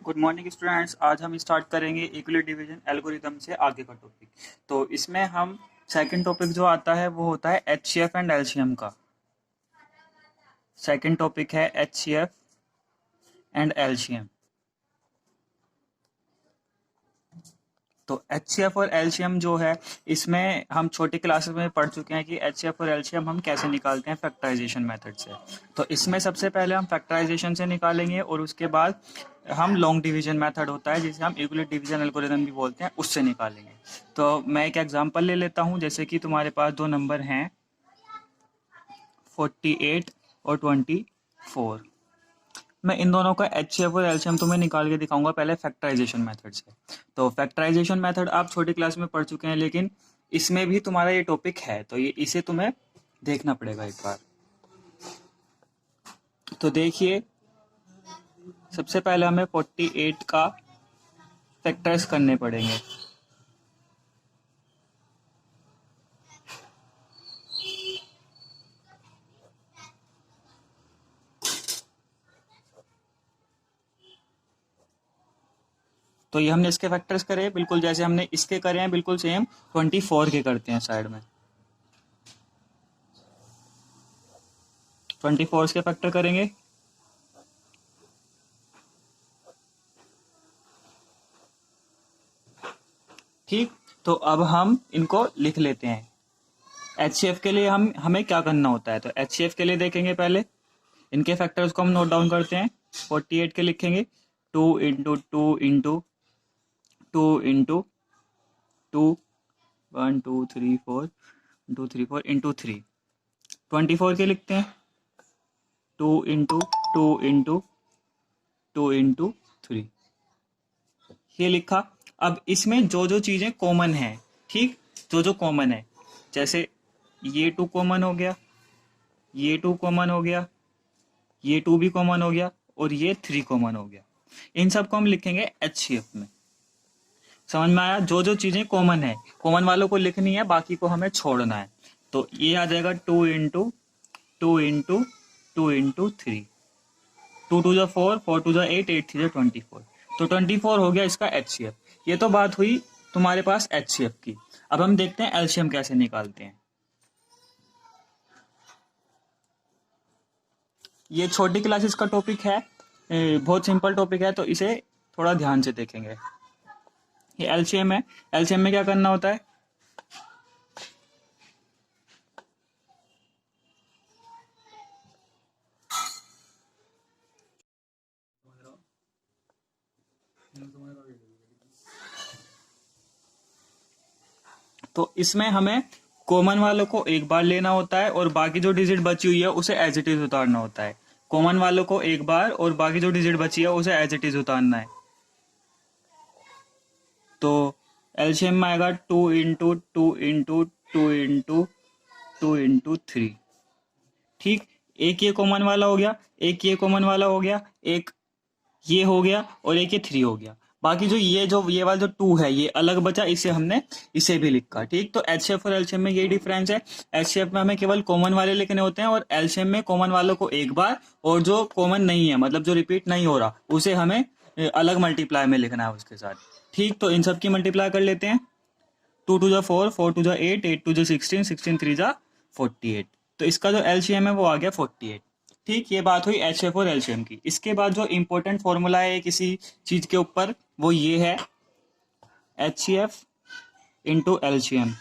Good morning students. आज हम start करेंगे इक्विलिब्रियम डिवीजन एल्गोरिथम से आगे का टॉपिक। तो इसमें हम सेकंड टॉपिक जो आता है वो होता है एचसीएफ एंड एलसीएम का। सेकंड टॉपिक है एचसीएफ एंड एलसीएम। तो एचसीएफ और एलसीएम जो है इसमें हम छोटी क्लासेस में पढ़ चुके हैं कि एचसीएफ और एलसीएम हम कैसे निकालते हैं फैक्टराइजेशन मेथड से। तो इसमें सबसे पहले हम फैक्टराइजेशन से निकालेंगे और उसके बाद हम लॉन्ग डिवीजन मेथड होता है जिसे हम इक्विलिब्रियम डिवीजन एल्गोरिथम भी बोलते हैं, उससे निकालेंगे। तो मैं एक एग्जांपल ले लेता हूं, जैसे कि तुम्हारे पास दो नंबर हैं 48 और 24। मैं इन दोनों का एचसीएफ और एलसीएम तुम्हें निकाल के दिखाऊंगा पहले फैक्टराइजेशन मेथड से। तो फैक्टराइजेशन मेथड आप छोटी क्लास में पढ़ चुके हैं, लेकिन इसमें भी तुम्हारा ये टॉपिक है तो ये इसे तुम्हें देखना पड़ेगा एक बार। तो देखिए, सबसे पहले हमें 48 का फैक्टर्स करने पड़ेंगे। तो ये हमने इसके फैक्टर्स करे बिल्कुल जैसे हमने इसके करे हैं, बिल्कुल सेम 24 के करते हैं साइड में। 24 के फैक्टर करेंगे। ठीक, तो अब हम इनको लिख लेते हैं। एचसीएफ के लिए हमें क्या करना होता है, तो एचसीएफ के लिए देखेंगे पहले इनके फैक्टर्स को हम नोट डाउन करते हैं। 48 के लिखेंगे 2 इंटू 2 इंटू 2 इंटू 2 1 2 3 4 2 3 4 इंटू 3। 24 के लिखते हैं 2 इंटू 2 इंटू 2 इंटू 3। ये लिखा। अब इसमें जो जो चीजें कॉमन है, ठीक, जो जो कॉमन है, जैसे ये 2 कॉमन हो गया, ये 2 कॉमन हो गया, ये 2 भी कॉमन हो गया और ये 3 कॉमन हो गया। इन सबको हम लिखेंगे एचसीएफ में। समझ में आया? जो जो चीजें कॉमन है, कॉमन वालों को लिखनी है, बाकी को हमें छोड़ना है। तो ये आ जाएगा 2 इंटू 2 इंटू 2 इंटू 3। 2 2 4, 4 2 8, 8 3 24। तो 24 हो गया इसका एचसीएफ। ये तो बात हुई तुम्हारे पास एचसीएफ की। अब हम देखते हैं एलसीएम कैसे निकालते हैं। ये छोटी क्लासेस का टॉपिक है, बहुत सिंपल टॉपिक है, तो इसे थोड़ा ध्यान से देखेंगे। ये एलसीएम है। एलसीएम में क्या करना होता है, तो इसमें हमें कॉमन वालों को एक बार लेना होता है और बाकी जो डिजिट बची हुई है उसे एज इट इज उतारना होता है। कॉमन वालों को एक बार और बाकी जो डिजिट बची है उसे एज इट इज उतारना है। तो एलसीएम में आएगा 2 इंटू 2 इंटू 2 इंटू 2 इंटू 3। ठीक, एक ये कॉमन वाला हो गया, एक ये कॉमन वाला हो गया, एक ये हो गया और एक ये 3 हो गया। बाकी जो ये वाला जो 2 है ये अलग बचा, इसे हमने इसे भी लिखा। ठीक, तो एचसीएफ और एलसीएम में यही डिफरेंस है। एचसीएफ में हमें केवल कॉमन वाले लिखने होते हैं और एलसीएम में कॉमन वालों को एक बार और जो कॉमन नहीं है, मतलब जो रिपीट नहीं हो रहा, उसे हमें अलग मल्टीप्लाई में लिखना है उसके साथ। ठीक, तो इन सब की मल्टीप्लाई कर लेते हैं। 2 2 जा 4, 4 2 जा 8, 8 2 जा 16, 16 3 जा 48। तो इसका जो एलसीएम है वो आ गया 48। ठीक, ये बात हुई एचसीएफ और एलसीएम की। इसके बाद जो इंपॉर्टेंट फॉर्मूला है किसी चीज के ऊपर, वो ये है एचसीएफ इंटू एलसीएम।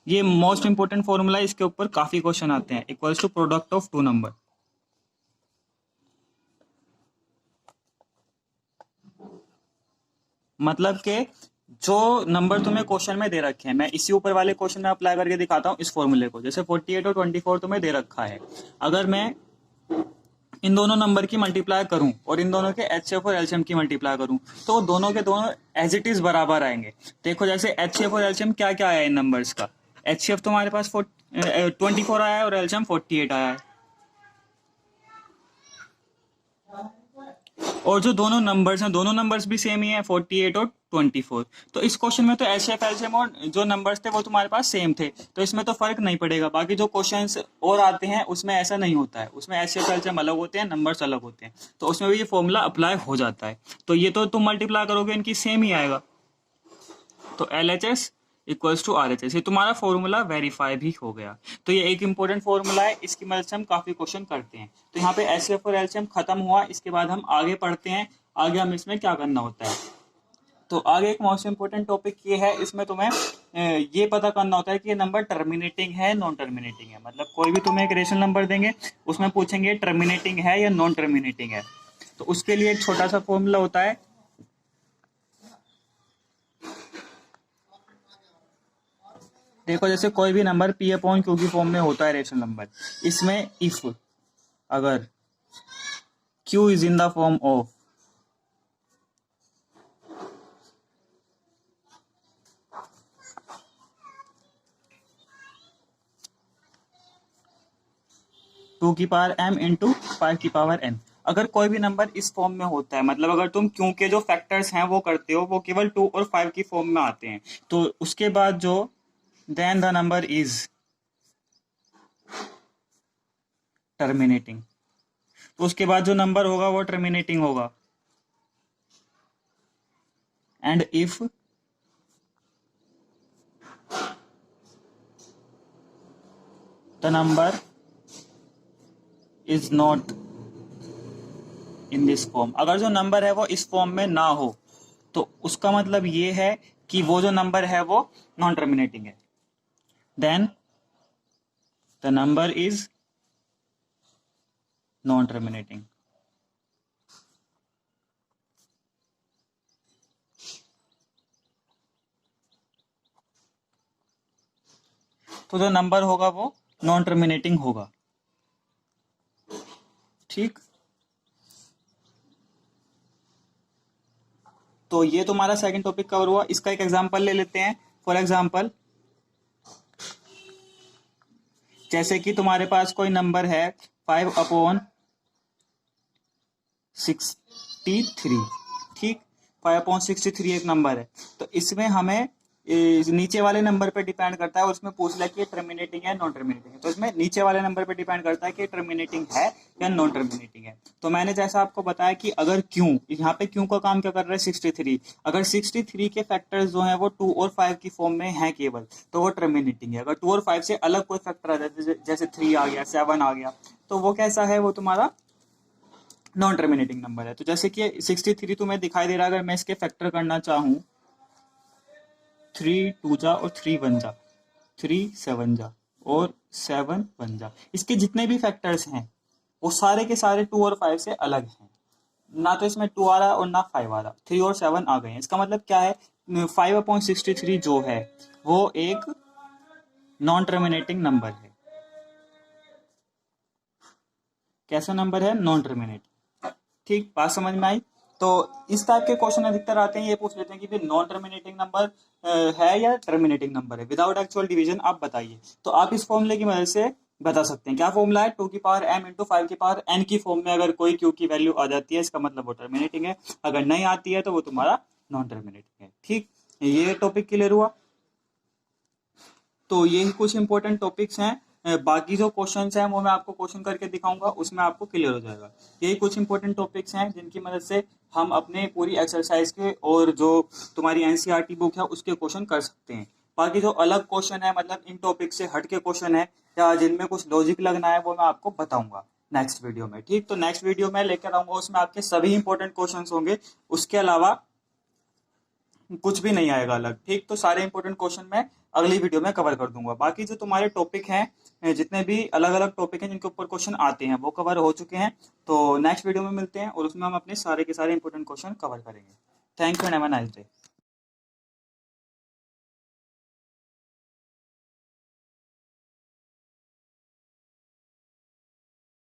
ये मोस्ट इंपॉर्टेंट फॉर्मूला है, इसके ऊपर काफी क्वेश्चन आते हैं। Equals to product of two number. मतलब के जो नंबर तुम्हें क्वेश्चन में दे रखे हैं, मैं इसी ऊपर वाले क्वेश्चन में अप्लाई करके दिखाता हूँ इस फॉर्मूले को। जैसे 48 और 24 तुम्हें दे रखा है, अगर मैं इन दोनों नंबर की मल्टीप्लाई करूं और इन दोनों के एचसीएफ और एलसीएम की मल्टीप्लाई करूं तो दोनों के दोनों एज इट इज बराबर आएंगे। देखो जैसे एचसीएफ और एलसीएम क्या क्या आया है इन नंबर्स का। एचसीएफ तुम्हारे पास 24 आया है और एलसीएम 48 आया है। और जो दोनों नंबर्स हैं, दोनों नंबर्स भी सेम ही है, 48 और 24। तो इस क्वेश्चन में तो एचसीएफ एलसीएम और जो नंबर्स थे वो तुम्हारे पास सेम थे, तो इसमें तो फर्क नहीं पड़ेगा। बाकी जो क्वेश्चंस और आते हैं उसमें ऐसा नहीं होता है, उसमें एचसीएफ एलसीएम अलग होते हैं, नंबर्स अलग होते हैं, तो उसमें भी ये फॉर्मूला अप्लाई हो जाता है। तो ये तो तुम मल्टीप्लाई करोगे इनकी सेम ही आएगा, तो LHS इक्वल्स टू RHS, ये तुम्हारा फॉर्मूला वेरीफाई भी हो गया। तो ये एक इंपॉर्टेंट फॉर्मूला है, इसकी मदद से हम काफी क्वेश्चन करते हैं। तो यहाँ पे एचसीएफ और एलसीएम खत्म हुआ, इसके बाद हम आगे पढ़ते हैं, आगे हम इसमें क्या करना होता है। तो आगे एक मोस्ट इंपोर्टेंट टॉपिक ये है, इसमें तुम्हें ये पता करना होता है कि ये नंबर टर्मिनेटिंग है नॉन टर्मिनेटिंग है। मतलब कोई भी तुम्हें एक रेशनल नंबर देंगे, उसमें पूछेंगे टर्मिनेटिंग है या नॉन टर्मिनेटिंग है, तो उसके लिए एक छोटा सा फॉर्मूला होता है। देखो जैसे कोई भी नंबर P अपॉन Q की फॉर्म में होता है रेशनल नंबर, इसमें इफ अगर Q is in the form of two की पावर m इंटू 5 की पावर n, अगर कोई भी नंबर इस फॉर्म में होता है, मतलब अगर तुम Q के जो फैक्टर्स हैं वो करते हो, वो केवल 2 और 5 की फॉर्म में आते हैं, तो उसके बाद जो then the number is terminating, तो उसके बाद जो नंबर होगा वो टर्मिनेटिंग होगा। And if the number is not in this form, अगर जो नंबर है वो इस फॉर्म में ना हो, तो उसका मतलब ये है कि वो जो नंबर है वो नॉन टर्मिनेटिंग है। Then the number is non terminating. तो जो नंबर होगा वो नॉन टर्मिनेटिंग होगा, ठीक। तो ये तुम्हारा सेकंड टॉपिक कवर हुआ। इसका एक एग्जांपल ले लेते हैं। फॉर एग्जांपल, जैसे कि तुम्हारे पास कोई नंबर है 5 अपॉन 63, ठीक। 5 अपॉन 63 एक नंबर है, तो इसमें हमें नीचे वाले नंबर पे डिपेंड करता है, और उसमें पूछ लिया कि टर्मिनेटिंग है नॉन टर्मिनेटिंग है, तो इसमें नीचे वाले नंबर पे डिपेंड करता है कि टर्मिनेटिंग है या नॉन टर्मिनेटिंग है। तो मैंने जैसा आपको बताया कि अगर क्यू, यहाँ पे क्यू का काम क्या कर रहा है 63, अगर 63 के फैक्टर्स जो है वो 2 और 5 की फॉर्म में है केवल, तो वो टर्मिनेटिंग है। अगर 2 और 5 से अलग कोई फैक्टर आ जाए, जैसे 3 आ गया, 7 आ गया, तो वो कैसा है, वो तुम्हारा नॉन टर्मिनेटिंग नंबर है। तो जैसे कि 63 तुम्हें दिखाई दे रहा है, अगर मैं इसके फैक्टर करना चाहूं, 3 2 जा और 3 1 जा, 3 7 जा और 7 1 जा, इसके जितने भी फैक्टर्स हैं वो सारे के सारे 2 और 5 से अलग हैं। ना तो इसमें 2 आ रहा और ना 5 आ रहा, 3 और 7 आ गए हैं। इसका मतलब क्या है, 5/63 जो है वो एक नॉन टर्मिनेटिंग नंबर है। कैसा नंबर है, नॉन टर्मिनेटिंग, ठीक। बात समझ में आई। तो इस टाइप के क्वेश्चन अधिकतर आते हैं, ये पूछ लेते हैं कि भाई नॉन टर्मिनेटिंग नंबर है या टर्मिनेटिंग नंबर है, विदाउट एक्चुअल डिवीजन आप बताइए। तो आप इस फॉर्मूले की मदद से बता सकते हैं। क्या फॉर्मूला है, 2 की पावर m इंटू 5 की पावर n की फॉर्म में अगर कोई q की वैल्यू आ जाती है, इसका मतलब वो टर्मिनेटिंग है, अगर नहीं आती है तो वो तुम्हारा नॉन टर्मिनेटिंग है, ठीक। ये टॉपिक क्लियर हुआ। तो ये कुछ इंपॉर्टेंट टॉपिक्स हैं, बाकी जो क्वेश्चंस हैं वो मैं आपको क्वेश्चन करके दिखाऊंगा, उसमें आपको क्लियर हो जाएगा। यही कुछ इंपॉर्टेंट टॉपिक्स हैं जिनकी मदद से हम अपने पूरी एक्सरसाइज के और जो तुम्हारी एनसीईआरटी बुक है उसके क्वेश्चन कर सकते हैं। बाकी जो अलग क्वेश्चन है, मतलब इन टॉपिक से हट के क्वेश्चन है या जिनमें कुछ लॉजिक लगना है, वो मैं आपको बताऊंगा नेक्स्ट वीडियो में, ठीक। तो नेक्स्ट वीडियो में लेकर आऊंगा, उसमें आपके सभी इंपॉर्टेंट क्वेश्चन होंगे, उसके अलावा कुछ भी नहीं आएगा अलग, ठीक। तो सारे इंपॉर्टेंट क्वेश्चन मैं अगली वीडियो में कवर कर दूंगा। बाकी जो तुम्हारे टॉपिक हैं, जितने भी अलग अलग टॉपिक हैं जिनके ऊपर क्वेश्चन आते हैं, वो कवर हो चुके हैं। तो नेक्स्ट वीडियो में मिलते हैं और उसमें हम अपने सारे के सारे इंपॉर्टेंट क्वेश्चन कवर करेंगे। Thank you and have a nice day.